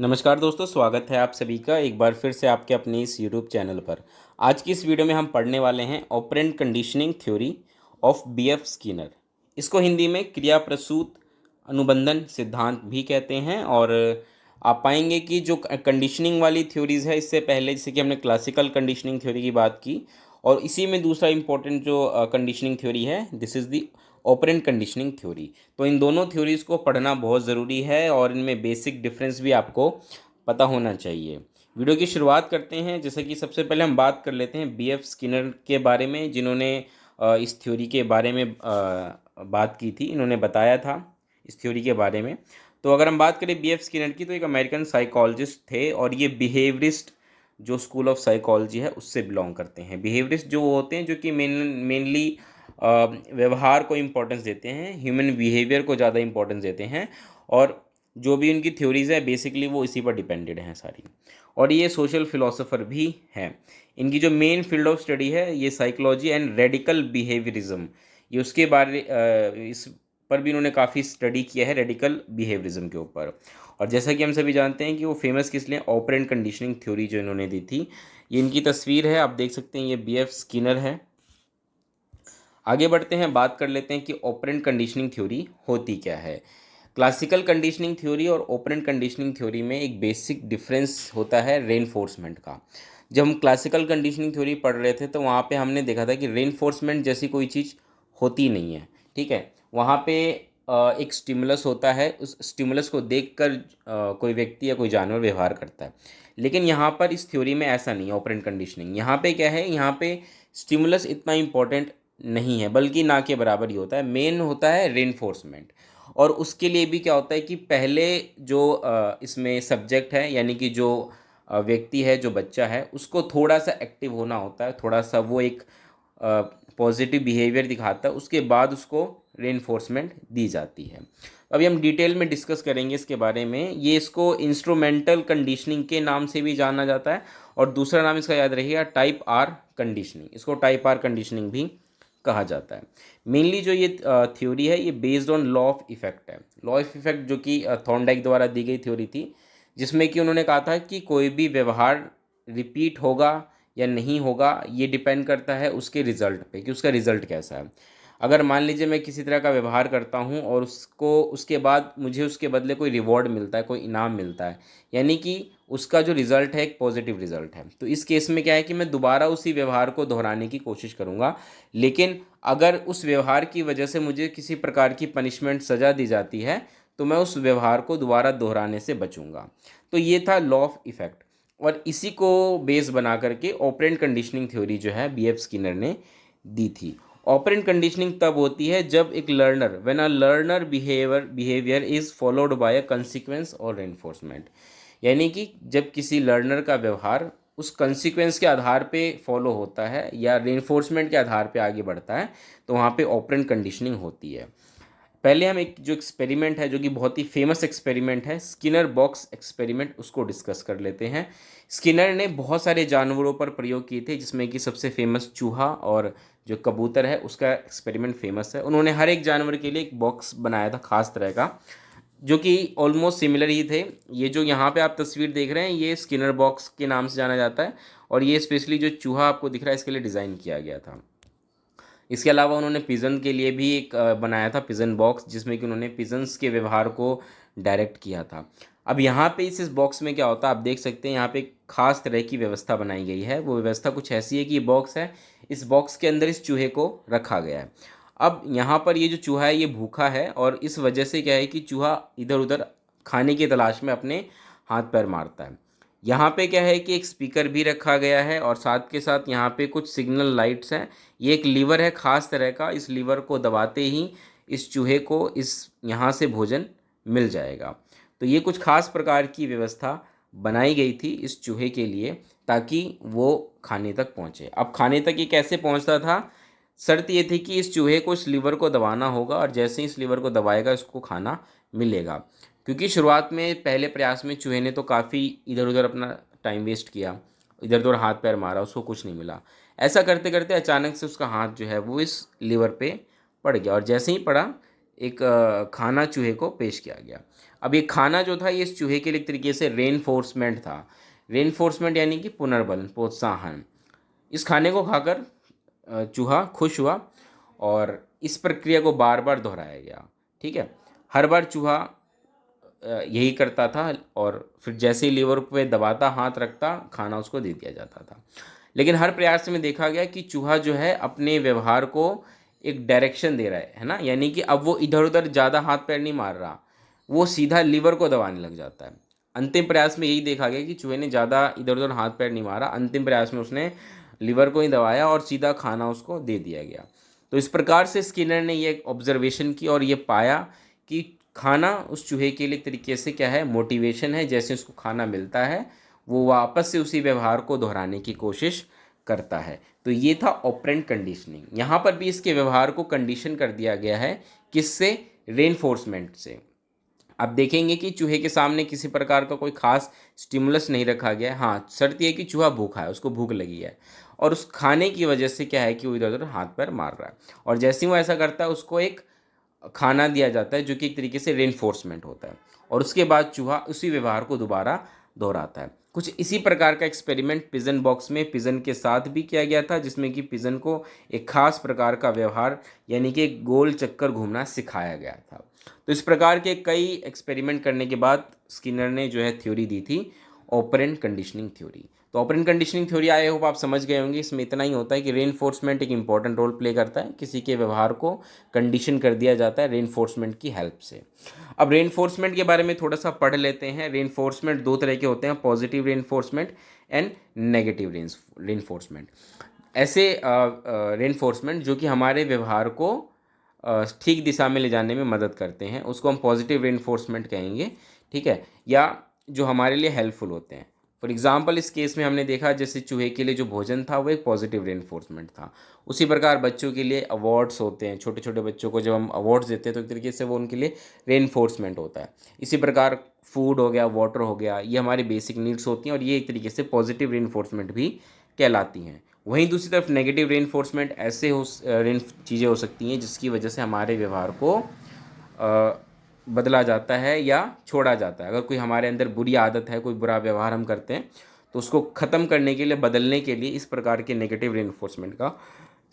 नमस्कार दोस्तों, स्वागत है आप सभी का एक बार फिर से आपके अपने इस यूट्यूब चैनल पर। आज की इस वीडियो में हम पढ़ने वाले हैं operant conditioning theory of BF Skinner. इसको हिंदी में क्रिया प्रसूत अनुबंधन सिद्धांत भी कहते हैं। और आप पाएंगे कि जो कंडीशनिंग वाली थ्योरीज़ है, इससे पहले जैसे कि हमने क्लासिकल कंडीशनिंग थ्योरी की बात की, और इसी में दूसरा इंपॉर्टेंट जो कंडीशनिंग थ्योरी है, this is the operant conditioning theory. तो इन दोनों थ्योरीज़ को पढ़ना बहुत ज़रूरी है और इनमें बेसिक डिफरेंस भी आपको पता होना चाहिए। वीडियो की शुरुआत करते हैं। जैसे कि सबसे पहले हम बात कर लेते हैं बीएफ स्किनर के बारे में, जिन्होंने इस थ्योरी के बारे में बात की थी, इन्होंने बताया था इस थ्योरी के बारे में। तो अगर हम बात करें बीएफ स्किनर की, तो एक अमेरिकन साइकोलॉजिस्ट थे और ये बिहेवियरिस्ट जो स्कूल ऑफ साइकोलॉजी है उससे बिलोंग करते हैं। बिहेवियरिस्ट जो वो होते हैं जो कि मेनली व्यवहार को इम्पोर्टेंस देते हैं, ह्यूमन बिहेवियर को ज़्यादा इम्पोर्टेंस देते हैं, और जो भी उनकी थ्योरीज़ है बेसिकली वो इसी पर डिपेंडेड हैं सारी। और ये सोशल फिलोसोफर भी हैं। इनकी जो मेन फील्ड ऑफ स्टडी है ये साइकोलॉजी एंड रेडिकल बिहेवियरिज्म, ये उसके बारे इस पर भी उन्होंने काफ़ी स्टडी किया है, रेडिकल बिहेवियरिज्म के ऊपर। और जैसा कि हम सभी जानते हैं कि वो फेमस किस लिए, ऑपरेंट कंडीशनिंग थ्योरी जो इन्होंने दी थी। ये इनकी तस्वीर है, आप देख सकते हैं, ये बीएफ स्किनर है। आगे बढ़ते हैं, बात कर लेते हैं कि ऑपरेंट कंडीशनिंग थ्योरी होती क्या है। क्लासिकल कंडीशनिंग थ्योरी और ऑपरेंट कंडीशनिंग थ्योरी में एक बेसिक डिफरेंस होता है रेनफोर्समेंट का। जब हम क्लासिकल कंडीशनिंग थ्योरी पढ़ रहे थे तो वहाँ पे हमने देखा था कि रेनफोर्समेंट जैसी कोई चीज़ होती नहीं है। ठीक है, वहाँ पे एक स्टिमुलस होता है, उस स्टिमुलस को देखकर कोई व्यक्ति या कोई जानवर व्यवहार करता है। लेकिन यहाँ पर इस थ्योरी में ऐसा नहीं है। ऑपरेंट कंडीशनिंग यहाँ पे क्या है, यहाँ पे स्टिमुलस इतना इम्पोर्टेंट नहीं है, बल्कि ना के बराबर ही होता है। मेन होता है रेनफोर्समेंट। और उसके लिए भी क्या होता है कि पहले जो इसमें सब्जेक्ट है, यानी कि जो व्यक्ति है, जो बच्चा है, उसको थोड़ा सा एक्टिव होना होता है, थोड़ा सा वो एक पॉजिटिव बिहेवियर दिखाता है, उसके बाद उसको रेनफोर्समेंट दी जाती है। अभी हम डिटेल में डिस्कस करेंगे इसके बारे में। ये इसको इंस्ट्रूमेंटल कंडीशनिंग के नाम से भी जाना जाता है, और दूसरा नाम इसका याद रखिएगा, टाइप आर कंडीशनिंग। इसको टाइप आर कंडीशनिंग भी कहा जाता है। मेनली जो ये थ्योरी है ये based on law of effect है। लॉ ऑफ इफेक्ट जो कि थॉर्नडाइक द्वारा दी गई थ्योरी थी, जिसमें कि उन्होंने कहा था कि कोई भी व्यवहार रिपीट होगा या नहीं होगा, ये डिपेंड करता है उसके रिज़ल्ट पे, कि उसका रिज़ल्ट कैसा है। अगर मान लीजिए मैं किसी तरह का व्यवहार करता हूँ और उसको उसके बाद मुझे उसके बदले कोई रिवॉर्ड मिलता है, कोई इनाम मिलता है, यानी कि उसका जो रिज़ल्ट है एक पॉजिटिव रिज़ल्ट है, तो इस केस में क्या है कि मैं दोबारा उसी व्यवहार को दोहराने की कोशिश करूँगा। लेकिन अगर उस व्यवहार की वजह से मुझे किसी प्रकार की पनिशमेंट, सज़ा दी जाती है, तो मैं उस व्यवहार को दोबारा दोहराने से बचूंगा। तो ये था लॉ ऑफ इफेक्ट, और इसी को बेस बना करके ऑपरेंट कंडीशनिंग थ्योरी जो है बीएफ स्किनर ने दी थी। ऑपरेंट कंडीशनिंग तब होती है जब एक learner, when a learner behaviour is followed by a consequence और रेनफोर्समेंट, यानी कि जब किसी लर्नर का व्यवहार उस कंसिक्वेंस के आधार पे फॉलो होता है या रेनफोर्समेंट के आधार पे आगे बढ़ता है, तो वहाँ पे ऑपरेंट कंडीशनिंग होती है। पहले हम एक जो एक्सपेरिमेंट है, जो कि बहुत ही फेमस एक्सपेरिमेंट है, स्किनर बॉक्स एक्सपेरिमेंट, उसको डिस्कस कर लेते हैं। स्किनर ने बहुत सारे जानवरों पर प्रयोग किए थे, जिसमें कि सबसे फेमस चूहा और जो कबूतर है उसका एक्सपेरिमेंट फेमस है। उन्होंने हर एक जानवर के लिए एक बॉक्स बनाया था खास तरह का, जो कि ऑलमोस्ट सिमिलर ही थे। ये जो यहाँ पे आप तस्वीर देख रहे हैं ये स्किनर बॉक्स के नाम से जाना जाता है, और ये स्पेशली जो चूहा आपको दिख रहा है इसके लिए डिज़ाइन किया गया था। इसके अलावा उन्होंने पिजन के लिए भी एक बनाया था पिजन बॉक्स, जिसमें कि उन्होंने पिजन्स के व्यवहार को डायरेक्ट किया था। अब यहाँ पे इस बॉक्स में क्या होता है, आप देख सकते हैं यहाँ पे एक खास तरह की व्यवस्था बनाई गई है। वो व्यवस्था कुछ ऐसी है कि ये बॉक्स है, इस बॉक्स के अंदर इस चूहे को रखा गया है। अब यहाँ पर ये जो चूहा है ये भूखा है, और इस वजह से क्या है कि चूहा इधर उधर खाने की तलाश में अपने हाथ पैर मारता है। यहाँ पे क्या है कि एक स्पीकर भी रखा गया है, और साथ के साथ यहाँ पे कुछ सिग्नल लाइट्स हैं। ये एक लीवर है खास तरह का, इस लीवर को दबाते ही इस चूहे को इस यहाँ से भोजन मिल जाएगा। तो ये कुछ खास प्रकार की व्यवस्था बनाई गई थी इस चूहे के लिए, ताकि वो खाने तक पहुँचे। अब खाने तक ये कैसे पहुँचता था, शर्त ये थी कि इस चूहे को इस लीवर को दबाना होगा, और जैसे ही इस लीवर को दबाएगा इसको खाना मिलेगा। क्योंकि शुरुआत में पहले प्रयास में चूहे ने तो काफ़ी इधर उधर अपना टाइम वेस्ट किया, इधर उधर हाथ पैर मारा, उसको कुछ नहीं मिला। ऐसा करते करते अचानक से उसका हाथ जो है वो इस लीवर पे पड़ गया, और जैसे ही पड़ा एक खाना चूहे को पेश किया गया। अब ये खाना जो था ये इस चूहे के लिए एक तरीके से रेनफोर्समेंट था। रेनफोर्समेंट यानी कि पुनर्बल, प्रोत्साहन। इस खाने को खाकर चूहा खुश हुआ और इस प्रक्रिया को बार बार दोहराया गया। ठीक है, हर बार चूहा यही करता था और फिर जैसे ही लीवर पे दबाता, हाथ रखता, खाना उसको दे दिया जाता था। लेकिन हर प्रयास में देखा गया कि चूहा जो है अपने व्यवहार को एक डायरेक्शन दे रहा है ना, यानी कि अब वो इधर उधर ज़्यादा हाथ पैर नहीं मार रहा, वो सीधा लीवर को दबाने लग जाता है। अंतिम प्रयास में यही देखा गया कि चूहे ने ज़्यादा इधर उधर हाथ पैर नहीं मारा, अंतिम प्रयास में उसने लीवर को ही दबाया और सीधा खाना उसको दे दिया गया। तो इस प्रकार से स्किनर ने ये ऑब्जर्वेशन की और ये पाया कि खाना उस चूहे के लिए एक तरीके से क्या है, मोटिवेशन है। जैसे उसको खाना मिलता है वो वापस से उसी व्यवहार को दोहराने की कोशिश करता है। तो ये था ऑपरेंट कंडीशनिंग। यहाँ पर भी इसके व्यवहार को कंडीशन कर दिया गया है, किससे? रेनफोर्समेंट से। आप देखेंगे कि चूहे के सामने किसी प्रकार का कोई खास स्टिमुलस नहीं रखा गया है। हाँ, शर्त यह कि चूहा भूखा है, उसको भूख लगी है और उस खाने की वजह से क्या है कि वो इधर उधर हाथ पैर मार रहा है, और जैसे ही वो ऐसा करता है उसको एक खाना दिया जाता है जो कि एक तरीके से रेनफोर्समेंट होता है, और उसके बाद चूहा उसी व्यवहार को दोबारा दोहराता है। कुछ इसी प्रकार का एक्सपेरिमेंट पिजन बॉक्स में पिजन के साथ भी किया गया था, जिसमें कि पिजन को एक खास प्रकार का व्यवहार यानी कि एक गोल चक्कर घूमना सिखाया गया था। तो इस प्रकार के कई एक्सपेरिमेंट करने के बाद स्किनर ने जो है थ्योरी दी थी, ऑपरेंट कंडीशनिंग थ्योरी। तो operant conditioning theory I hope आप समझ गए होंगे। इसमें इतना ही होता है कि रेनफोर्समेंट एक इंपॉर्टेंट रोल प्ले करता है, किसी के व्यवहार को कंडीशन कर दिया जाता है रेनफोर्समेंट की हेल्प से। अब रेनफोर्समेंट के बारे में थोड़ा सा पढ़ लेते हैं। रेनफोर्समेंट दो तरह के होते हैं, positive reinforcement and negative reinforcement. ऐसे रेनफोर्समेंट जो कि हमारे व्यवहार को ठीक दिशा में ले जाने में मदद करते हैं, उसको हम पॉजिटिव रेनफोर्समेंट कहेंगे। ठीक है, या जो हमारे लिए हेल्पफुल होते हैं। फॉर एग्जांपल इस केस में हमने देखा जैसे चूहे के लिए जो भोजन था वो एक पॉजिटिव रेनफोर्समेंट था। उसी प्रकार बच्चों के लिए अवार्ड्स होते हैं, छोटे छोटे बच्चों को जब हम अवार्ड्स देते हैं तो एक तरीके से वो उनके लिए रेनफोर्समेंट होता है। इसी प्रकार फूड हो गया, वाटर हो गया, ये हमारी बेसिक नीड्स होती हैं और ये एक तरीके से पॉजिटिव रेनफोर्समेंट भी कहलाती हैं। वहीं दूसरी तरफ नेगेटिव रेनफोर्समेंट ऐसे चीज़ें हो सकती हैं जिसकी वजह से हमारे व्यवहार को बदला जाता है या छोड़ा जाता है। अगर कोई हमारे अंदर बुरी आदत है, कोई बुरा व्यवहार हम करते हैं, तो उसको ख़त्म करने के लिए, बदलने के लिए इस प्रकार के नेगेटिव रेनफोर्समेंट का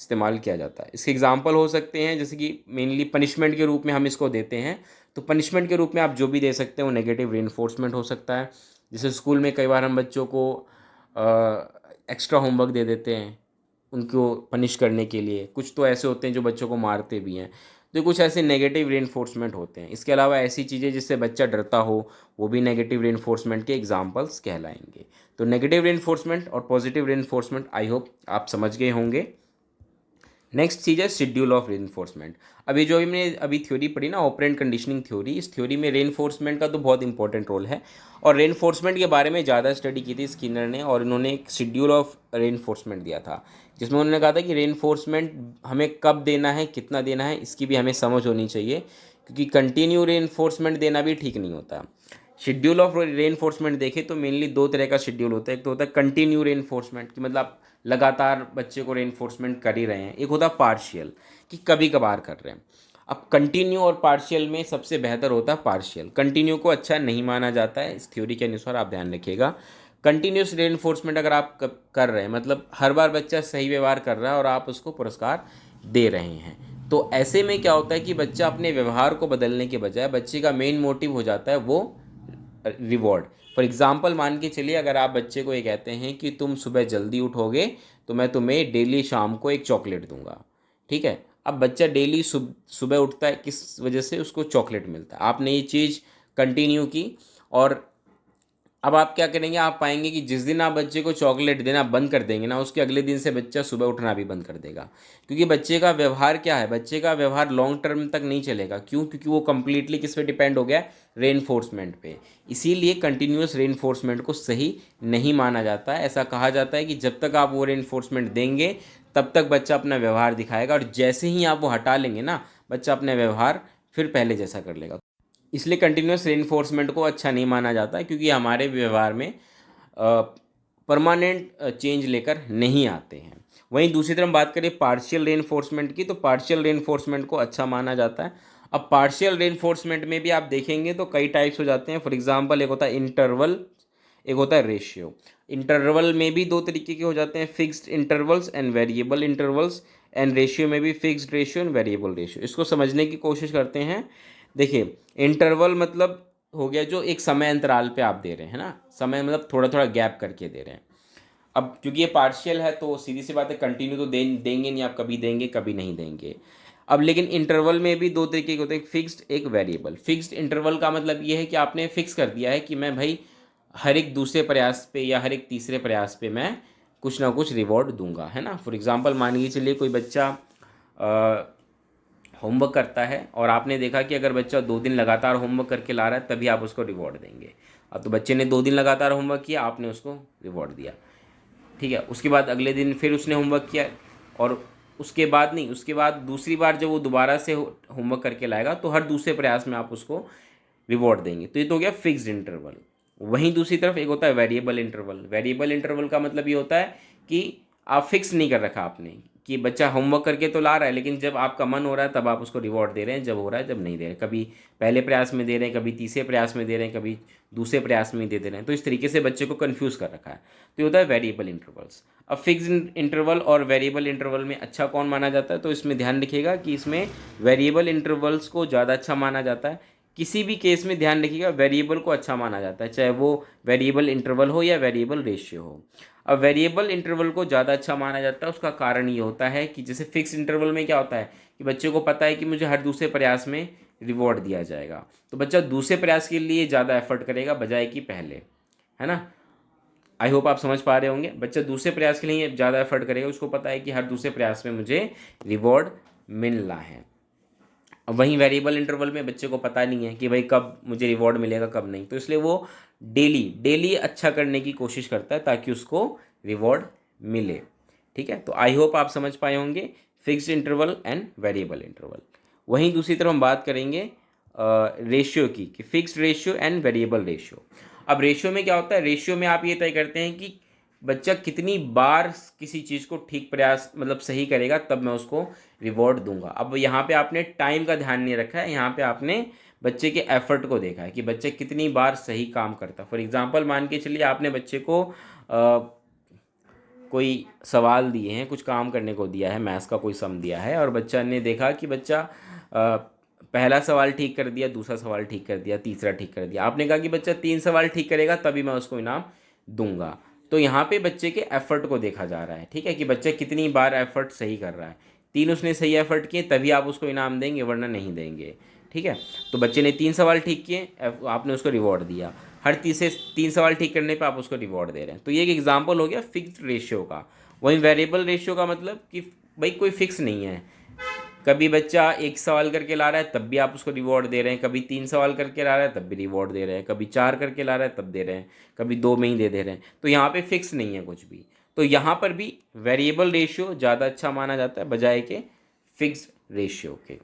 इस्तेमाल किया जाता है। इसके एग्जांपल हो सकते हैं जैसे कि मेनली पनिशमेंट के रूप में हम इसको देते हैं। तो पनिशमेंट के रूप में आप जो भी दे सकते हैं वो नेगेटिव रेनफोर्समेंट हो सकता है। जैसे स्कूल में कई बार हम बच्चों को एक्स्ट्रा होमवर्क दे देते हैं उनको पनिश करने के लिए। कुछ तो ऐसे होते हैं जो बच्चों को मारते भी हैं, तो कुछ ऐसे नेगेटिव रेनफोर्समेंट होते हैं। इसके अलावा ऐसी चीज़ें जिससे बच्चा डरता हो वो भी नेगेटिव रेनफोर्समेंट के एग्जांपल्स कहलाएंगे। तो नेगेटिव रेनफोर्समेंट और पॉजिटिव रेनफोर्समेंट आई होप आप समझ गए होंगे। नेक्स्ट चीज़ है शेड्यूल ऑफ रेनफोर्समेंट। अभी जो हमने अभी थ्योरी पढ़ी ना, ऑपरेंट कंडीशनिंग थ्योरी, इस थ्योरी में रेनफोर्समेंट का तो बहुत इंपॉर्टेंट रोल है। और रेनफोर्समेंट के बारे में ज़्यादा स्टडी की थी स्किनर ने, और इन्होंने एक शेड्यूल ऑफ रेनफोर्समेंट दिया था जिसमें उन्होंने कहा था कि रेनफोर्समेंट हमें कब देना है, कितना देना है, इसकी भी हमें समझ होनी चाहिए, क्योंकि कंटिन्यू रेनफोर्समेंट देना भी ठीक नहीं होता। शेड्यूल ऑफ रेनफोर्समेंट देखें तो मेनली दो तरह का शेड्यूल होता है। एक तो होता है कंटिन्यू रेनफोर्समेंट कि मतलब आप लगातार बच्चे को रेनफोर्समेंट कर ही रहे हैं। एक होता है पार्शियल कि कभी कभार कर रहे हैं। अब कंटिन्यू और पार्शियल में सबसे बेहतर होता है पार्शियल। कंटिन्यू को अच्छा नहीं माना जाता है इस थ्योरी के अनुसार, आप ध्यान रखिएगा। कंटिन्यूस रेनफोर्समेंट अगर आप कर रहे हैं, मतलब हर बार बच्चा सही व्यवहार कर रहा है और आप उसको पुरस्कार दे रहे हैं, तो ऐसे में क्या होता है कि बच्चा अपने व्यवहार को बदलने के बजाय बच्चे का मेन मोटिव हो जाता है वो रिवॉर्ड। फॉर एग्जाम्पल मान के चलिए, अगर आप बच्चे को ये कहते हैं कि तुम सुबह जल्दी उठोगे तो मैं तुम्हें डेली शाम को एक चॉकलेट दूंगा। ठीक है, अब बच्चा डेली सुबह उठता है, किस वजह से? उसको चॉकलेट मिलता है। आपने ये चीज़ कंटिन्यू की, और अब आप क्या करेंगे, आप पाएंगे कि जिस दिन आप बच्चे को चॉकलेट देना बंद कर देंगे ना, उसके अगले दिन से बच्चा सुबह उठना भी बंद कर देगा। क्योंकि बच्चे का व्यवहार क्या है, बच्चे का व्यवहार लॉन्ग टर्म तक नहीं चलेगा। क्यों? क्योंकि वो कंप्लीटली किस पे डिपेंड हो गया? रेनफोर्समेंट पे। इसीलिए कंटिन्यूस रेनफोर्समेंट को सही नहीं माना जाता है। ऐसा कहा जाता है कि जब तक आप वो रेनफोर्समेंट देंगे तब तक बच्चा अपना व्यवहार दिखाएगा, और जैसे ही आप वो हटा लेंगे ना, बच्चा अपना व्यवहार फिर पहले जैसा कर लेगा। इसलिए कंटिन्यूस रेनफोर्समेंट को अच्छा नहीं माना जाता है, क्योंकि हमारे व्यवहार में परमानेंट चेंज लेकर नहीं आते हैं। वहीं दूसरी तरफ बात करें पार्शियल रेनफोर्समेंट की, तो पार्शियल रेनफोर्समेंट को अच्छा माना जाता है। अब पार्शियल रेनफोर्समेंट में भी आप देखेंगे तो कई टाइप्स हो जाते हैं। फॉर एग्जांपल एक होता है इंटरवल, एक होता है रेशियो। इंटरवल में भी दो तरीके के हो जाते हैं, fixed intervals and variable intervals, and ratio में भी fixed ratio and variable ratio. इसको समझने की कोशिश करते हैं। देखिए, इंटरवल मतलब हो गया जो एक समय अंतराल पे आप दे रहे हैं ना, समय मतलब थोड़ा थोड़ा गैप करके दे रहे हैं। अब क्योंकि ये पार्शियल है तो सीधी सी बात है, कंटिन्यू तो देंगे नहीं, आप कभी देंगे कभी नहीं देंगे। अब लेकिन इंटरवल में भी दो तरीके के होते हैं, एक फिक्स्ड एक वेरिएबल। फिक्स्ड इंटरवल का मतलब ये है कि आपने फिक्स कर दिया है कि मैं भाई हर एक दूसरे प्रयास पे या हर एक तीसरे प्रयास पे मैं कुछ ना कुछ रिवॉर्ड दूंगा, है ना। फॉर एग्जांपल मान लीजिए चलिए कोई बच्चा होमवर्क करता है और आपने देखा कि अगर बच्चा 2 दिन लगातार होमवर्क करके ला रहा है तभी आप उसको रिवॉर्ड देंगे। अब तो बच्चे ने 2 दिन लगातार होमवर्क किया, आपने उसको रिवॉर्ड दिया, ठीक है। उसके बाद अगले दिन फिर उसने होमवर्क किया और उसके बाद नहीं, उसके बाद दूसरी बार जब वो दोबारा से होमवर्क करके लाएगा तो हर दूसरे प्रयास में आप उसको रिवॉर्ड देंगे। तो ये तो हो गया फिक्स्ड इंटरवल। वहीं दूसरी तरफ एक होता है वेरिएबल इंटरवल। वेरिएबल इंटरवल का मतलब ये होता है कि आप फिक्स नहीं कर रखा आपने कि बच्चा होमवर्क करके तो ला रहा है, लेकिन जब आपका मन हो रहा है तब आप उसको रिवॉर्ड दे रहे हैं, जब हो रहा है जब नहीं दे रहे हैं। कभी पहले प्रयास में दे रहे हैं, कभी तीसरे प्रयास में दे रहे हैं, कभी दूसरे प्रयास में दे रहे हैं। तो इस तरीके से बच्चे को कन्फ्यूज़ कर रखा है। तो ये होता है वेरिएबल इंटरवल्स। अब फिक्स्ड इंटरवल और वेरिएबल इंटरवल में अच्छा कौन माना जाता है, तो इसमें ध्यान रखिएगा कि इसमें वेरिएबल इंटरवल्स को ज़्यादा अच्छा माना जाता है। किसी भी केस में ध्यान रखिएगा वेरिएबल को अच्छा माना जाता है, चाहे वो वेरिएबल इंटरवल हो या वेरिएबल रेशियो हो। अब वेरिएबल इंटरवल को ज़्यादा अच्छा माना जाता है, उसका कारण ये होता है कि जैसे फिक्स इंटरवल में क्या होता है कि बच्चे को पता है कि मुझे हर दूसरे प्रयास में रिवॉर्ड दिया जाएगा, तो बच्चा दूसरे प्रयास के लिए ज़्यादा एफर्ट करेगा बजाय कि पहले, है ना। आई होप आप समझ पा रहे होंगे। बच्चा दूसरे प्रयास के लिए ज़्यादा एफर्ट करेगा, उसको पता है कि हर दूसरे प्रयास में मुझे रिवॉर्ड मिलना है। अब वहीं वेरिएबल इंटरवल में बच्चे को पता नहीं है कि भाई कब मुझे रिवॉर्ड मिलेगा कब नहीं, तो इसलिए वो डेली डेली अच्छा करने की कोशिश करता है ताकि उसको रिवॉर्ड मिले, ठीक है। तो आई होप आप समझ पाए होंगे fixed interval and variable interval. वहीं दूसरी तरफ हम बात करेंगे रेशियो की, कि fixed ratio and variable ratio. अब रेशियो में क्या होता है, रेशियो में आप ये तय करते हैं कि बच्चा कितनी बार किसी चीज़ को ठीक प्रयास मतलब सही करेगा तब मैं उसको रिवॉर्ड दूंगा। अब यहाँ पे आपने टाइम का ध्यान नहीं रखा है, यहाँ पे आपने बच्चे के एफर्ट को देखा है कि बच्चा कितनी बार सही काम करता है। फॉर एग्जांपल मान के चलिए आपने बच्चे को कोई सवाल दिए हैं, कुछ काम करने को दिया है, मैथ्स का कोई सम दिया है और बच्चा ने देखा कि बच्चा पहला सवाल ठीक कर दिया, दूसरा सवाल ठीक कर दिया, तीसरा ठीक कर दिया। आपने कहा कि बच्चा 3 सवाल ठीक करेगा तभी मैं उसको इनाम दूंगा। तो यहाँ पे बच्चे के एफर्ट को देखा जा रहा है, ठीक है, कि बच्चा कितनी बार एफर्ट सही कर रहा है। 3 उसने सही एफर्ट किए तभी आप उसको इनाम देंगे, वरना नहीं देंगे, ठीक है। तो बच्चे ने 3 सवाल ठीक किए, आपने उसको रिवॉर्ड दिया। हर तीसरे 3 सवाल ठीक करने पे आप उसको रिवॉर्ड दे रहे हैं। तो ये एक एग्जाम्पल हो गया फिक्स्ड रेशियो का। वहीं वेरिएबल रेशियो का मतलब कि भाई कोई फिक्स नहीं है, कभी बच्चा 1 सवाल करके ला रहा है तब भी आप उसको रिवॉर्ड दे रहे हैं, कभी 3 सवाल करके ला रहा है तब भी रिवॉर्ड दे रहे हैं, कभी 4 करके ला रहा है तब दे रहे हैं, कभी 2 में ही दे रहे हैं। तो यहाँ पे फिक्स नहीं है कुछ भी। तो यहाँ पर भी वेरिएबल रेशियो ज़्यादा अच्छा माना जाता है बजाय के फिक्स रेशियो के।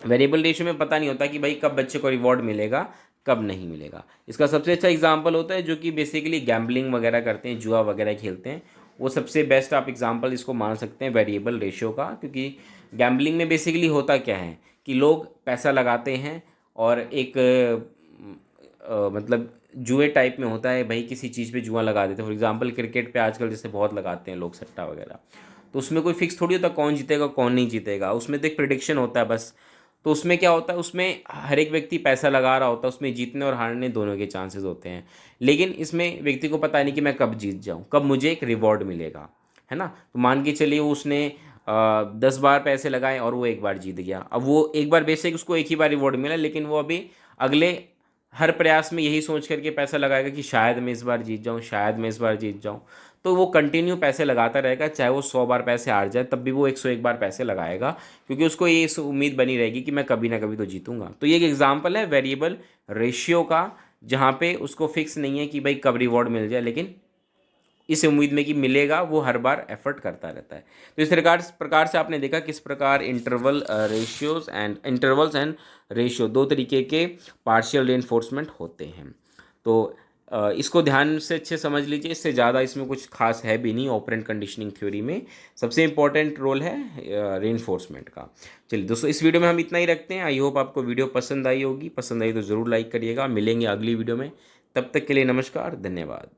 वेरिएबल रेशियो में पता नहीं होता कि भाई कब बच्चे को रिवॉर्ड मिलेगा कब नहीं मिलेगा। इसका सबसे अच्छा एग्जाम्पल होता है जो कि बेसिकली गैम्बलिंग वगैरह करते हैं, जुआ वगैरह खेलते हैं, वो सबसे बेस्ट आप एग्जाम्पल इसको मान सकते हैं वेरिएबल रेशियो का। क्योंकि गैम्बलिंग में बेसिकली होता क्या है कि लोग पैसा लगाते हैं और एक मतलब जुए टाइप में होता है, भाई किसी चीज़ पे जुआ लगा देते हैं। फॉर एग्जांपल क्रिकेट पे आजकल जैसे बहुत लगाते हैं लोग सट्टा वगैरह, तो उसमें कोई फिक्स थोड़ी होता कौन जीतेगा कौन नहीं जीतेगा, उसमें तो एक प्रिडिक्शन होता है बस। तो उसमें क्या होता है, उसमें हर एक व्यक्ति पैसा लगा रहा होता है, उसमें जीतने और हारने दोनों के चांसेस होते हैं। लेकिन इसमें व्यक्ति को पता नहीं कि मैं कब जीत जाऊँ, कब मुझे एक रिवॉर्ड मिलेगा, है ना। तो मान के चलिए उसने 10 बार पैसे लगाए और वो एक बार जीत गया। अब वो एक बार बेशक उसको एक ही बार रिवॉर्ड मिला, लेकिन वो अभी अगले हर प्रयास में यही सोच करके पैसा लगाएगा कि शायद मैं इस बार जीत जाऊँ, शायद मैं इस बार जीत जाऊँ। तो वो कंटिन्यू पैसे लगाता रहेगा, चाहे वो 100 बार पैसे हार जाए तब भी वो 101 बार पैसे लगाएगा, क्योंकि उसको ये उम्मीद बनी रहेगी कि मैं कभी ना कभी तो जीतूंगा। तो ये एक एग्जाम्पल है वेरिएबल रेशियो का, जहाँ पे उसको फिक्स नहीं है कि भाई कब रिवॉर्ड मिल जाए, लेकिन इस उम्मीद में कि मिलेगा वो हर बार एफर्ट करता रहता है। तो इस प्रकार से आपने देखा किस प्रकार इंटरवल्स एंड रेशियो दो तरीके के पार्शियल रेनफोर्समेंट होते हैं। तो इसको ध्यान से अच्छे समझ लीजिए, इससे ज़्यादा इसमें कुछ खास है भी नहीं। ऑपरेंट कंडीशनिंग थ्योरी में सबसे इंपॉर्टेंट रोल है रेनफोर्समेंट का। चलिए दोस्तों, इस वीडियो में हम इतना ही रखते हैं। आई होप आपको वीडियो पसंद आई होगी। पसंद आई तो ज़रूर लाइक करिएगा। मिलेंगे अगली वीडियो में, तब तक के लिए नमस्कार, धन्यवाद।